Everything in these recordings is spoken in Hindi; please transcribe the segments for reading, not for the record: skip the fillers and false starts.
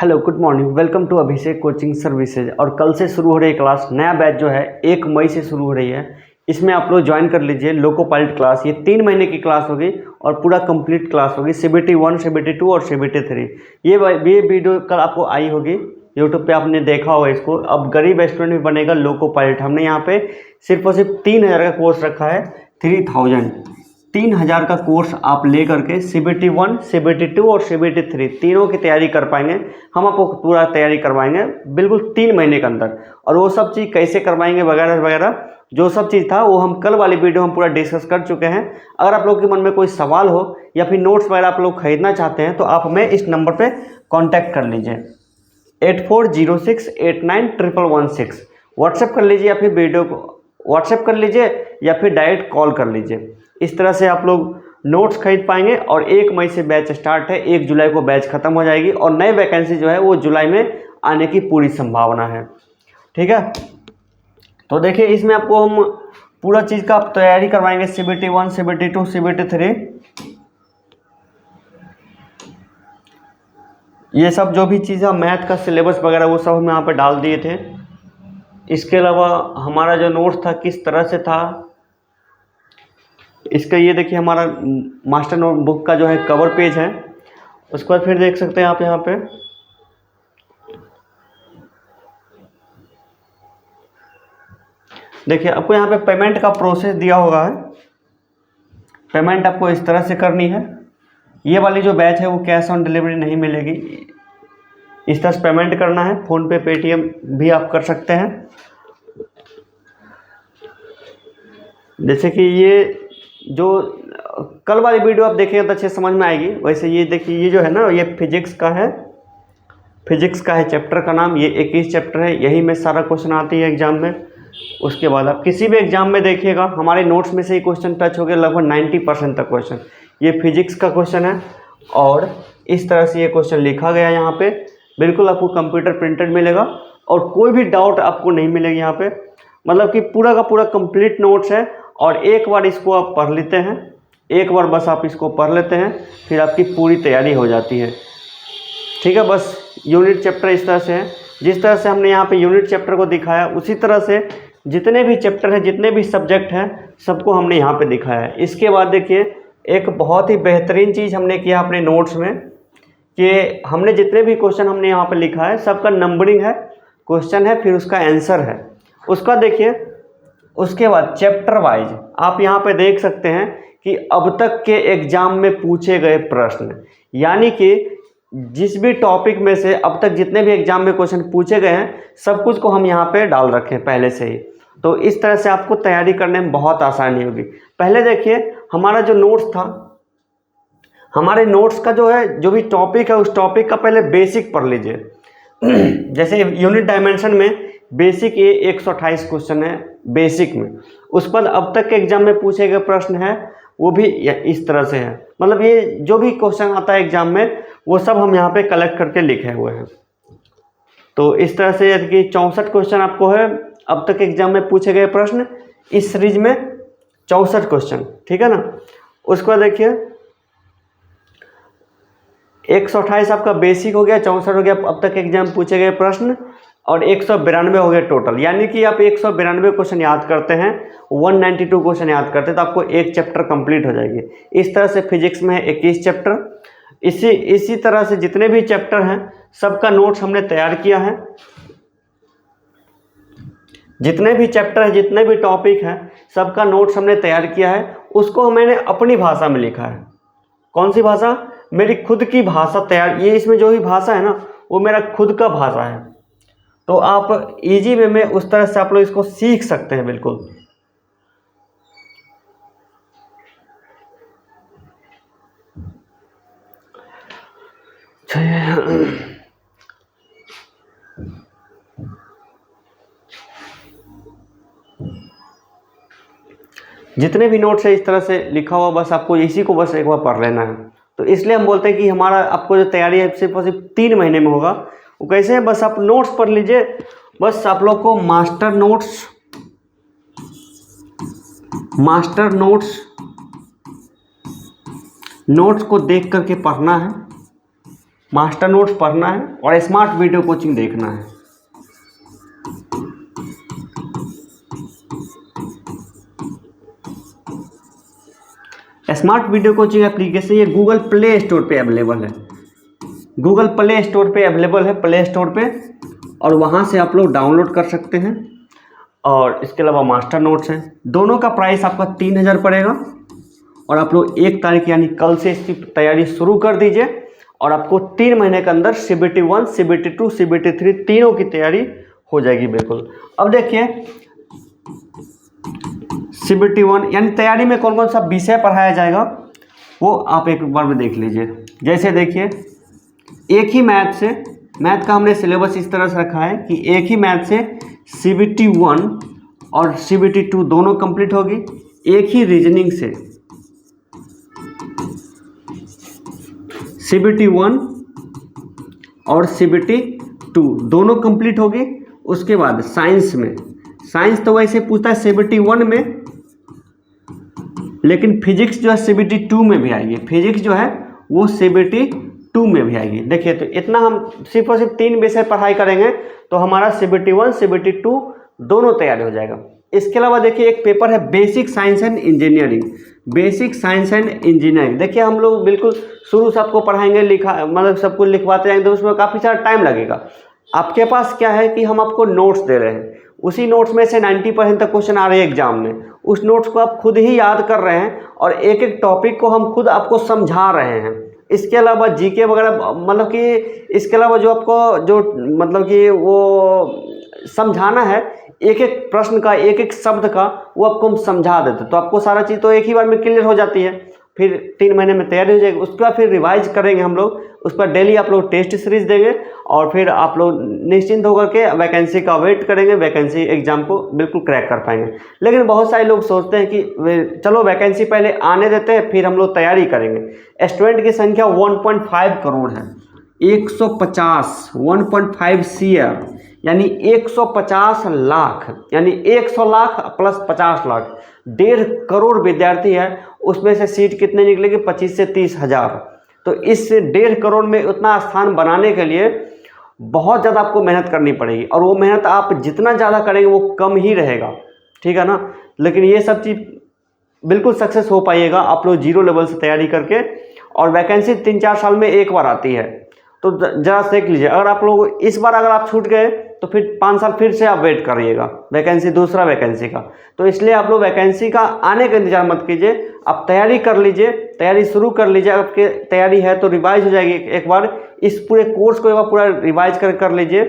Hello good morning, welcome to Abhishek coaching services. और कल से शुरू हो रही क्लास, नया बैच जो है 1 मई से शुरू हो रही है। इसमें आप लोग ज्वाइन कर लीजिए लोको पायलट क्लास। ये 3 महीने की क्लास होगी और पूरा कंप्लीट क्लास होगी, CBT 1, CBT 2 और CBT 3। ये वीडियो कल आपको आई होगी, यूट्यूब पे आपने देखा होगा इसको। अब गरीब स्टूडेंट भी बनेगा लोको पायलट। हमने यहाँ पे सिर्फ और सिर्फ 3000 का कोर्स रखा है। 3000 का कोर्स आप ले करके CBT 1, CBT 2 और CBT 3 तीनों की तैयारी कर पाएंगे। हम आपको पूरा तैयारी करवाएंगे बिल्कुल 3 महीने के अंदर। और वो सब चीज़ कैसे करवाएंगे वगैरह वगैरह जो सब चीज़ था वो हम कल वाली वीडियो हम पूरा डिस्कस कर चुके हैं। अगर आप लोग के मन में कोई सवाल हो या फिर नोट्स वगैरह आप लोग खरीदना चाहते हैं तो आप हमें इस नंबर पर कॉन्टैक्ट कर लीजिए 8406891116। व्हाट्सएप कर लीजिए या फिर वीडियो को व्हाट्सएप कर लीजिए या फिर डायरेक्ट कॉल कर लीजिए। इस तरह से आप लोग नोट्स खरीद पाएंगे। और 1 मई से बैच स्टार्ट है, 1 जुलाई को बैच खत्म हो जाएगी और नई वैकेंसी जो है वो जुलाई में आने की पूरी संभावना है। ठीक है, तो देखिए इसमें आपको हम पूरा चीज़ का तैयारी करवाएंगे। CBT 1, CBT 2, CBT 3, ये सब जो भी चीज़ है मैथ का सिलेबस वगैरह वो सब हम यहाँ पे डाल दिए थे। इसके अलावा हमारा जो नोट्स था किस तरह से था, इसका ये देखिए हमारा मास्टर नोटबुक का जो है कवर पेज है। उसके बाद फिर देख सकते हैं आप यहाँ पे देखिए आपको यहाँ पे पेमेंट का प्रोसेस दिया होगा है। पेमेंट आपको इस तरह से करनी है। ये वाली जो बैच है वो कैश ऑन डिलीवरी नहीं मिलेगी, इस तरह से पेमेंट करना है। फ़ोन पे, पेटीएम भी आप कर सकते हैं। जैसे कि ये जो कल वाली वीडियो आप देखेंगे तो अच्छे समझ में आएगी। वैसे ये देखिए ये जो है ना ये फिजिक्स का है चैप्टर का नाम। ये 21 चैप्टर है, यही में सारा क्वेश्चन आती है एग्जाम में। उसके बाद आप किसी भी एग्जाम में देखिएगा हमारे नोट्स में से ही क्वेश्चन टच हो गया लगभग 90% तक क्वेश्चन। ये फिजिक्स का क्वेश्चन है और इस तरह से ये क्वेश्चन लिखा गया यहाँ पे। बिल्कुल आपको कंप्यूटर प्रिंटेड मिलेगा और कोई भी डाउट आपको नहीं मिलेगी यहाँ पे। मतलब कि पूरा का पूरा कंप्लीट नोट्स है। और एक बार इसको आप पढ़ लेते हैं, एक बार बस आप इसको पढ़ लेते हैं, फिर आपकी पूरी तैयारी हो जाती है। ठीक है, बस यूनिट चैप्टर इस तरह से है। जिस तरह से हमने यहाँ पे यूनिट चैप्टर को दिखाया उसी तरह से जितने भी चैप्टर हैं, जितने भी सब्जेक्ट हैं, सबको हमने यहाँ पे दिखाया है। इसके बाद देखिए एक बहुत ही बेहतरीन चीज़ हमने किया अपने नोट्स में कि हमने जितने भी क्वेश्चन हमने यहाँ पर लिखा है सबका नंबरिंग है, क्वेश्चन है, फिर उसका आंसर है। उसका देखिए उसके बाद चैप्टर वाइज आप यहाँ पे देख सकते हैं कि अब तक के एग्जाम में पूछे गए प्रश्न, यानी कि जिस भी टॉपिक में से अब तक जितने भी एग्जाम में क्वेश्चन पूछे गए हैं सब कुछ को हम यहाँ पे डाल रखे हैं पहले से ही। तो इस तरह से आपको तैयारी करने में बहुत आसानी होगी। पहले देखिए हमारा जो नोट्स था, हमारे नोट्स का जो है जो भी टॉपिक है उस टॉपिक का पहले बेसिक पढ़ लीजिए। जैसे यूनिट डायमेंशन में बेसिक ये 128 क्वेश्चन है बेसिक में। उस पर अब तक के एग्जाम में पूछे गए प्रश्न है वो भी इस तरह से है। मतलब ये जो भी क्वेश्चन आता है एग्जाम में वो सब हम यहाँ पे कलेक्ट करके लिखे हुए हैं। तो इस तरह से कि 64 क्वेश्चन आपको है अब तक एग्जाम में पूछे गए प्रश्न, इस सीरीज में 64 क्वेश्चन। ठीक है ना। उसके बाद देखिए 128 आपका बेसिक हो गया, 64 हो गया अब तक एग्जाम पूछे गए प्रश्न, और 192 हो गया टोटल। यानी कि आप 192 क्वेश्चन याद करते हैं, 192 क्वेश्चन याद करते हैं तो आपको एक चैप्टर कंप्लीट हो जाएगी। इस तरह से फिजिक्स में है 21 चैप्टर। इसी तरह से जितने भी चैप्टर हैं सबका नोट्स हमने तैयार किया है। जितने भी चैप्टर हैं, जितने भी टॉपिक हैं, सबका नोट्स हमने तैयार किया है। उसको मैंने अपनी भाषा में लिखा है। कौन सी भाषा? मेरी खुद की भाषा तैयार। ये इसमें जो भी भाषा है ना वो मेरा खुद का भाषा है। तो आप इजी वे में उस तरह से आप लोग इसको सीख सकते हैं बिल्कुल। जितने भी नोट्स है इस तरह से लिखा हुआ, बस आपको इसी को बस एक बार पढ़ लेना है। तो इसलिए हम बोलते हैं कि हमारा आपको जो तैयारी है सिर्फ और सिर्फ 3 महीने में होगा। वो कैसे है, बस आप नोट्स पढ़ लीजिए। बस आप लोग को मास्टर नोट्स को देख करके पढ़ना है। मास्टर नोट्स पढ़ना है और स्मार्ट वीडियो कोचिंग देखना है। स्मार्ट वीडियो कोचिंग एप्लीकेशन ये गूगल प्ले स्टोर पे अवेलेबल है, गूगल प्ले स्टोर पे अवेलेबल है, प्ले स्टोर पे, और वहाँ से आप लोग डाउनलोड कर सकते हैं। और इसके अलावा मास्टर नोट्स हैं, दोनों का प्राइस आपका 3000 पड़ेगा। और आप लोग 1 तारीख यानी कल से इसकी तैयारी शुरू कर दीजिए और आपको 3 महीने के अंदर CBT 1, CBT 2, CBT 3 तीनों की तैयारी हो जाएगी बिल्कुल। अब देखिए CBT 1 यानी तैयारी में कौन कौन सा विषय पढ़ाया जाएगा वो आप एक बार में देख लीजिए। जैसे देखिए एक ही मैथ से, मैथ का हमने सिलेबस इस तरह से रखा है कि एक ही मैथ से CBT 1 और CBT 2 दोनों कंप्लीट होगी, एक ही रीजनिंग से CBT 1 और CBT 2 दोनों कंप्लीट होगी। उसके बाद साइंस में, साइंस तो वैसे पूछता है CBT 1 में, लेकिन फिजिक्स जो है CBT 2 में भी आएगी, फिजिक्स जो है वो CBT 2 में भी आएगी। देखिए तो इतना हम सिर्फ और सिर्फ 3 विषय पढ़ाई करेंगे तो हमारा CBT 1, CBT 2 दोनों तैयार हो जाएगा। इसके अलावा देखिए एक पेपर है basic science and engineering, basic science and engineering. देखिए हम लोग बिल्कुल शुरू से आपको पढ़ाएंगे, लिखा मतलब सब कुछ लिखवाते जाएंगे तो उसमें काफ़ी सारा टाइम लगेगा। आपके पास क्या है कि हम आपको नोट्स दे रहे हैं, उसी नोट्स में से 90% तक क्वेश्चन आ रहे हैं एग्जाम में, उस नोट्स को आप खुद ही याद कर रहे हैं और एक एक टॉपिक को हम खुद आपको समझा रहे हैं। इसके अलावा जीके वगैरह मतलब कि इसके अलावा जो आपको जो मतलब कि वो समझाना है, एक एक प्रश्न का, एक एक शब्द का वो आपको हम समझा देते, तो आपको सारा चीज़ तो एक ही बार में क्लियर हो जाती है। फिर 3 महीने में तैयारी हो जाएगी। उसके बाद फिर रिवाइज करेंगे हम लोग, उस पर डेली आप लोग टेस्ट सीरीज देंगे और फिर आप लोग निश्चिंत होकर के वैकेंसी का वेट करेंगे, वैकेंसी एग्जाम को बिल्कुल क्रैक कर पाएंगे। लेकिन बहुत सारे लोग सोचते हैं कि चलो वैकेंसी पहले आने देते हैं फिर हम लोग तैयारी करेंगे। स्टूडेंट की संख्या 1.5 करोड़ है, 150 CR यानी 150 लाख, यानी 100 लाख प्लस 50 लाख, 1.5 करोड़ विद्यार्थी है। उसमें से सीट कितने निकलेगी? 25 से 30 हज़ार। तो इस 1.5 करोड़ में उतना स्थान बनाने के लिए बहुत ज़्यादा आपको मेहनत करनी पड़ेगी, और वो मेहनत आप जितना ज़्यादा करेंगे वो कम ही रहेगा, ठीक है ना। लेकिन ये सब चीज़ बिल्कुल सक्सेस हो पाइएगा आप लोग जीरो लेवल से तैयारी करके। और वैकेंसी 3-4 साल में एक बार आती है, तो ज़रा देख लीजिए। अगर आप लोग इस बार अगर आप छूट गए तो फिर 5 साल फिर से आप वेट करिएगा वैकेंसी, दूसरा वैकेंसी का। तो इसलिए आप लोग वैकेंसी का आने का इंतजार मत कीजिए, आप तैयारी कर लीजिए, तैयारी शुरू कर लीजिए। आपकी तैयारी है तो रिवाइज हो जाएगी, एक बार इस पूरे कोर्स को एक बार पूरा रिवाइज कर लीजिए।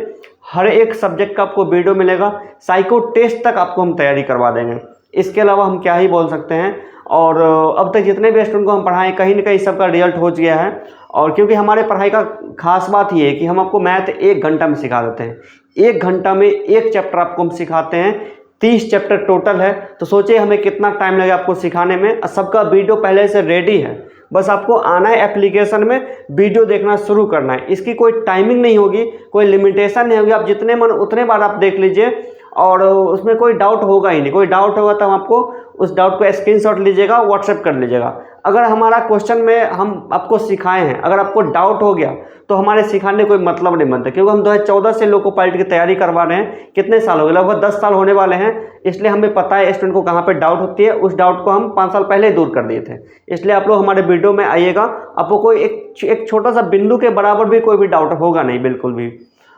हर एक सब्जेक्ट का आपको वीडियो मिलेगा, साइको टेस्ट तक आपको हम तैयारी करवा देंगे। इसके अलावा हम क्या ही बोल सकते हैं। और अब तक जितने भी स्टूडेंट को हम पढ़ाएं कहीं ना कहीं सबका रिजल्ट हो गया है। और क्योंकि हमारे पढ़ाई का खास बात ये है कि हम आपको मैथ 1 घंटा में सिखा देते हैं, 1 घंटा में 1 चैप्टर आपको हम सिखाते हैं। 30 चैप्टर टोटल है, तो सोचिए हमें कितना टाइम लगेगा आपको सिखाने में। सबका वीडियो पहले से रेडी है, बस आपको आना है एप्लीकेशन में, वीडियो देखना शुरू करना है। इसकी कोई टाइमिंग नहीं होगी, कोई लिमिटेशन नहीं होगी, आप जितने मन उतने बार आप देख लीजिए और उसमें कोई डाउट होगा ही नहीं। कोई डाउट होगा तो हम आपको उस डाउट को स्क्रीनशॉट लीजिएगा, व्हाट्सएप कर लीजिएगा। अगर हमारा क्वेश्चन में हम आपको सिखाए हैं, अगर आपको डाउट हो गया तो हमारे सिखाने कोई मतलब नहीं बनता, क्योंकि हम 2014 से लोको पायलट की तैयारी करवा रहे हैं। कितने साल हो गए? लगभग 10 साल होने वाले हैं। इसलिए हमें पता है स्टूडेंट को कहाँ पे डाउट होती है, उस डाउट को हम 5 साल पहले दूर कर दिए थे। इसलिए आप लोग हमारे वीडियो में आइएगा, आपको कोई एक छोटा सा बिंदु के बराबर भी कोई भी डाउट होगा नहीं, बिल्कुल भी।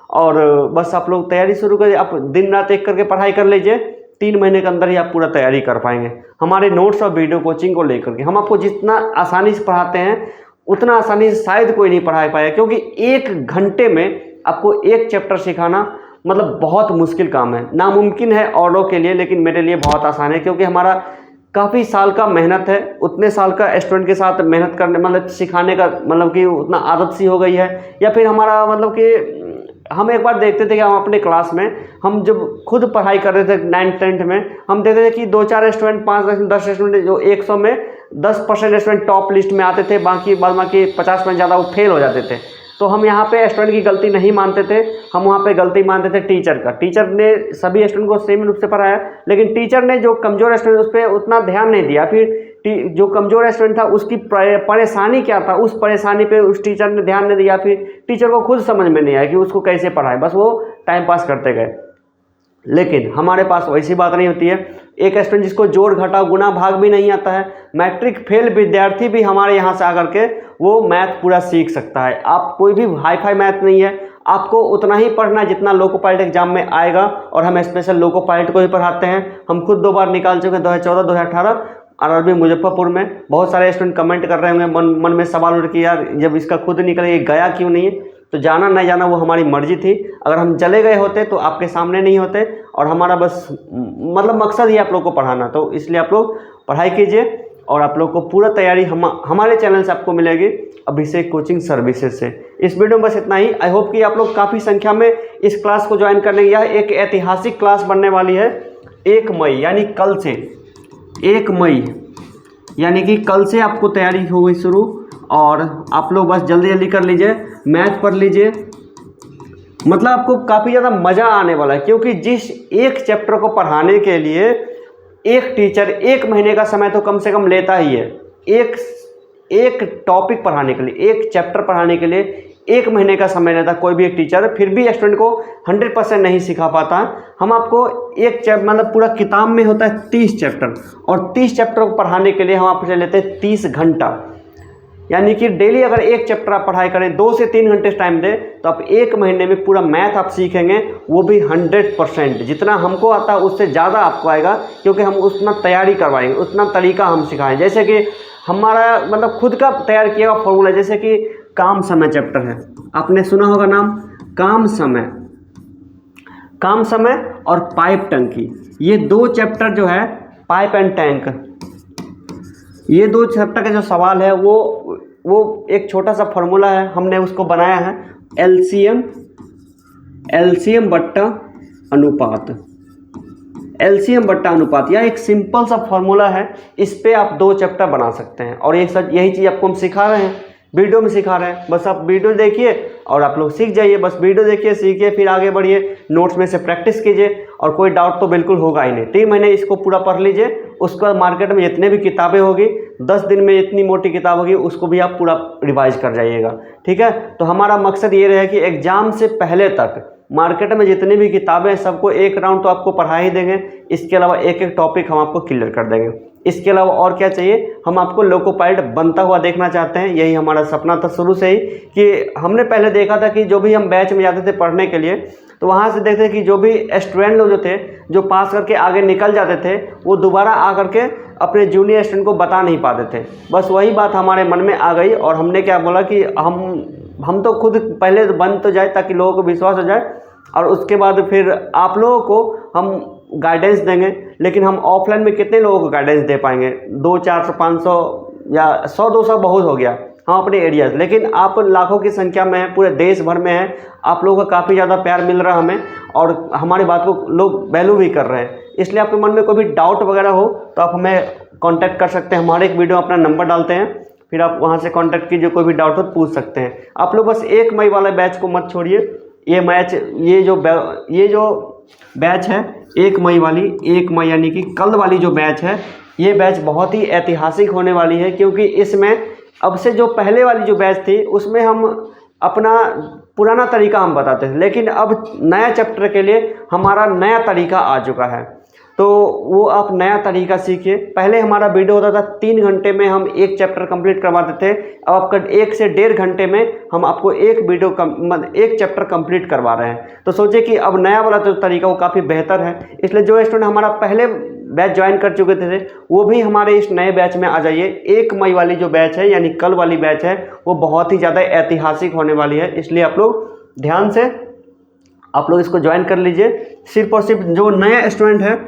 और बस आप लोग तैयारी शुरू करिए, आप दिन रात एक करके पढ़ाई कर लीजिए, 3 महीने के अंदर ही आप पूरा तैयारी कर पाएंगे। हमारे नोट्स और वीडियो कोचिंग को लेकर के हम आपको जितना आसानी से पढ़ाते हैं उतना आसानी से शायद कोई नहीं पढ़ा पाया, क्योंकि 1 घंटे में आपको 1 चैप्टर सिखाना मतलब बहुत मुश्किल काम है। नामुमकिन है औरों के लिए, लेकिन मेरे लिए बहुत आसान है, क्योंकि हमारा काफ़ी साल का मेहनत है। उतने साल का स्टूडेंट के साथ मेहनत करने मतलब सिखाने का मतलब कि उतना आदत सी हो गई है। या फिर हमारा मतलब कि हम एक बार देखते थे कि हम अपने क्लास में हम जब खुद पढ़ाई कर रहे थे 9th-10th में, हम देखते थे कि 2-4 स्टूडेंट 5-10 स्टूडेंट जो 100 में 10% स्टूडेंट टॉप लिस्ट में आते थे, बाकी 50% ज़्यादा वो फेल हो जाते थे। तो हम यहाँ पे स्टूडेंट की गलती नहीं मानते थे, हम वहाँ पे गलती मानते थे टीचर का। टीचर ने सभी स्टूडेंट को सेम रूप से पढ़ाया, लेकिन टीचर ने जो कमज़ोर स्टूडेंट उस पर उतना ध्यान नहीं दिया। फिर जो कमज़ोर स्टूडेंट था उसकी परेशानी क्या था, उस परेशानी पे उस टीचर ने ध्यान नहीं दिया, फिर टीचर को खुद समझ में नहीं आया कि उसको कैसे पढ़ाए, बस वो टाइम पास करते गए। लेकिन हमारे पास वैसी बात नहीं होती है। एक स्टूडेंट जिसको जोड़ घटा गुणा भाग भी नहीं आता है, मैट्रिक फेल विद्यार्थी भी हमारे यहाँ से आकर के वो मैथ पूरा सीख सकता है। आप कोई भी हाई फाई मैथ नहीं है, आपको उतना ही पढ़ना है जितना लोको पायलट एग्जाम में आएगा, और हम स्पेशल लोको पायलट को ही पढ़ाते हैं। हम खुद 2 बार निकाल चुके हैं, 2014 2018 आरआरबी मुजफ्फरपुर में। बहुत सारे स्टूडेंट कमेंट कर रहे होंगे, मन में सवाल उठ कि यार जब इसका खुद निकले ये गया क्यों नहीं है। तो जाना नहीं जाना वो हमारी मर्जी थी, अगर हम चले गए होते तो आपके सामने नहीं होते, और हमारा बस मतलब मकसद ही आप लोग को पढ़ाना। तो इसलिए आप लोग पढ़ाई कीजिए, और आप लोग को पूरा तैयारी हमारे चैनल से आपको मिलेगी, अभिषेक कोचिंग सर्विसेज से। इस वीडियो में बस इतना ही। आई होप कि आप लोग काफ़ी संख्या में इस क्लास को ज्वाइन करने। यह एक ऐतिहासिक क्लास बनने वाली है। 1 मई यानी कल से, 1 मई यानी कि कल से आपको तैयारी हो गई शुरू, और आप लोग बस जल्दी जल्दी कर लीजिए, मैथ पढ़ लीजिए। मतलब आपको काफ़ी ज़्यादा मज़ा आने वाला है, क्योंकि जिस एक चैप्टर को पढ़ाने के लिए एक टीचर 1 महीने का समय तो कम से कम लेता ही है। एक टॉपिक पढ़ाने के लिए, एक चैप्टर पढ़ाने के लिए 1 महीने का समय लेता कोई भी एक टीचर, फिर भी स्टूडेंट को 100% नहीं सिखा पाता। हम आपको एक मतलब पूरा किताब में होता है 30 चैप्टर, और 30 चैप्टर को पढ़ाने के लिए हम आपसे लेते हैं 30 घंटा। यानी कि डेली अगर एक चैप्टर आप पढ़ाई करें, 2 से 3 घंटे टाइम दें, तो आप 1 महीने में पूरा मैथ आप सीखेंगे, वो भी 100%। जितना हमको आता है उससे ज़्यादा आपको आएगा, क्योंकि हम उतना तैयारी करवाएंगे, उतना तरीका हम सिखाएं। जैसे कि हमारा मतलब खुद का तैयार किया हुआ फॉर्मूला, जैसे कि काम समय चैप्टर है, आपने सुना होगा नाम, काम समय और पाइप टंकी। ये 2 चैप्टर जो है, पाइप एंड टैंक, ये 2 चैप्टर के जो सवाल है वो एक छोटा सा फॉर्मूला है, हमने उसको बनाया है एलसीएम बट्टा अनुपात। यह एक सिंपल सा फॉर्मूला है, इस पे आप 2 चैप्टर बना सकते हैं। और यही चीज़ आपको हम सिखा रहे हैं, वीडियो में सिखा रहे हैं। बस आप वीडियो देखिए और आप लोग सीख जाइए। बस वीडियो देखिए, सीखिए, फिर आगे बढ़िए, नोट्स में से प्रैक्टिस कीजिए, और कोई डाउट तो बिल्कुल होगा ही नहीं। 3 महीने इसको पूरा पढ़ लीजिए, उसके बाद मार्केट में जितने भी किताबें होगी, 10 दिन में इतनी मोटी किताब होगी, उसको भी आप पूरा रिवाइज कर जाइएगा। ठीक है, तो हमारा मकसद ये रहे कि एग्ज़ाम से पहले तक मार्केट में जितनी भी किताबें हैं सबको एक राउंड तो आपको पढ़ा ही देंगे, इसके अलावा एक एक टॉपिक हम आपको क्लियर कर देंगे। इसके अलावा और क्या चाहिए, हम आपको लोको पायलट बनता हुआ देखना चाहते हैं। यही हमारा सपना था शुरू से ही, कि हमने पहले देखा था कि जो भी हम बैच में जाते थे पढ़ने के लिए, तो वहाँ से देखते कि जो भी स्टूडेंट लोग जो थे, जो पास करके आगे निकल जाते थे, वो दोबारा आकर के अपने जूनियर स्टूडेंट को बता नहीं पाते थे। बस वही बात हमारे मन में आ गई, और हमने क्या बोला कि हम तो खुद पहले बन तो जाए ताकि लोगों को विश्वास हो जाए, और उसके बाद फिर आप लोगों को हम गाइडेंस देंगे। लेकिन हम ऑफलाइन में कितने लोगों को गाइडेंस दे पाएंगे, 200, 400, 500 या 100, 200 बहुत हो गया हम अपने एरिया से। लेकिन आप लाखों की संख्या में हैं, पूरे देश भर में हैं, आप लोगों का काफ़ी ज़्यादा प्यार मिल रहा है हमें, और हमारी बात को लोग वैल्यू भी कर रहे हैं। इसलिए आपके मन में कोई भी डाउट वगैरह हो तो आप हमें कांटेक्ट कर सकते हैं। हमारे एक वीडियो अपना नंबर डालते हैं, फिर आप वहाँ से कांटेक्ट कीजिए, कोई भी डाउट हो तो पूछ सकते हैं। आप लोग बस 1 मई वाला बैच को मत छोड़िए। ये जो बैच है 1 मई वाली, 1 मई यानी कि कल वाली जो बैच है, ये बैच बहुत ही ऐतिहासिक होने वाली है, क्योंकि इसमें अब से जो पहले वाली जो बैच थी उसमें हम अपना पुराना तरीका हम बताते थे, लेकिन अब नया चैप्टर के लिए हमारा नया तरीका आ चुका है। तो वो आप नया तरीका सीखिए। पहले हमारा वीडियो होता था 3 घंटे में हम एक चैप्टर कंप्लीट करवाते थे, अब आपका 1 से 1.5 घंटे में हम आपको एक चैप्टर कंप्लीट करवा रहे हैं। तो सोचिए कि अब नया वाला जो तरीका वो काफ़ी बेहतर है। इसलिए जो स्टूडेंट हमारा पहले बैच ज्वाइन कर चुके थे वो भी हमारे इस नए बैच में आ जाइए। 1 मई वाली जो बैच है यानी कल वाली बैच है वो बहुत ही ज़्यादा ऐतिहासिक होने वाली है, इसलिए आप लोग ध्यान से आप लोग इसको ज्वाइन कर लीजिए। सिर्फ और सिर्फ जो नया स्टूडेंट है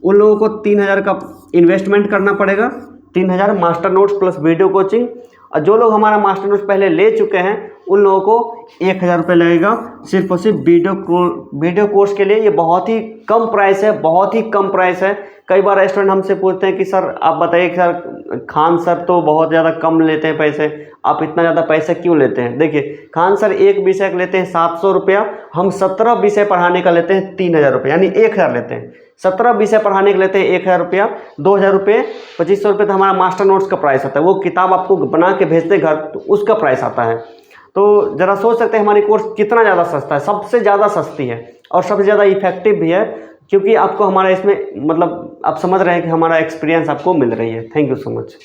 उन लोगों को 3000 का इन्वेस्टमेंट करना पड़ेगा, 3000 master notes plus video coaching. और जो लोग हमारा मास्टर नोट्स पहले ले चुके हैं उन लोगों को 1000 रुपये लगेगा सिर्फ और सिर्फ वीडियो कोर्स के लिए। ये बहुत ही कम प्राइस है, बहुत ही कम प्राइस है। कई बार स्टूडेंट हमसे पूछते हैं कि सर आप बताइए कि सर खान सर तो बहुत ज़्यादा कम लेते हैं पैसे, आप इतना ज़्यादा पैसे क्यों लेते हैं। देखिए खान सर एक विषय का लेते हैं 700 रुपया, हम 17 विषय पढ़ाने का लेते हैं 3000 रुपये, यानी 1000 लेते हैं। 17 विषय पढ़ाने के लेते हैं 1000 रुपया, 2000 रुपये, 2500 रुपये तो हमारा मास्टर नोट्स का प्राइस आता है। वो किताब आपको बना के भेजते घर तो उसका प्राइस आता है। तो ज़रा सोच सकते हैं हमारी कोर्स कितना ज़्यादा सस्ता है, सबसे ज़्यादा सस्ती है और सबसे ज़्यादा इफेक्टिव भी है, क्योंकि आपको हमारा इसमें मतलब आप समझ रहे हैं कि हमारा एक्सपीरियंस आपको मिल रही है। Thank you so much.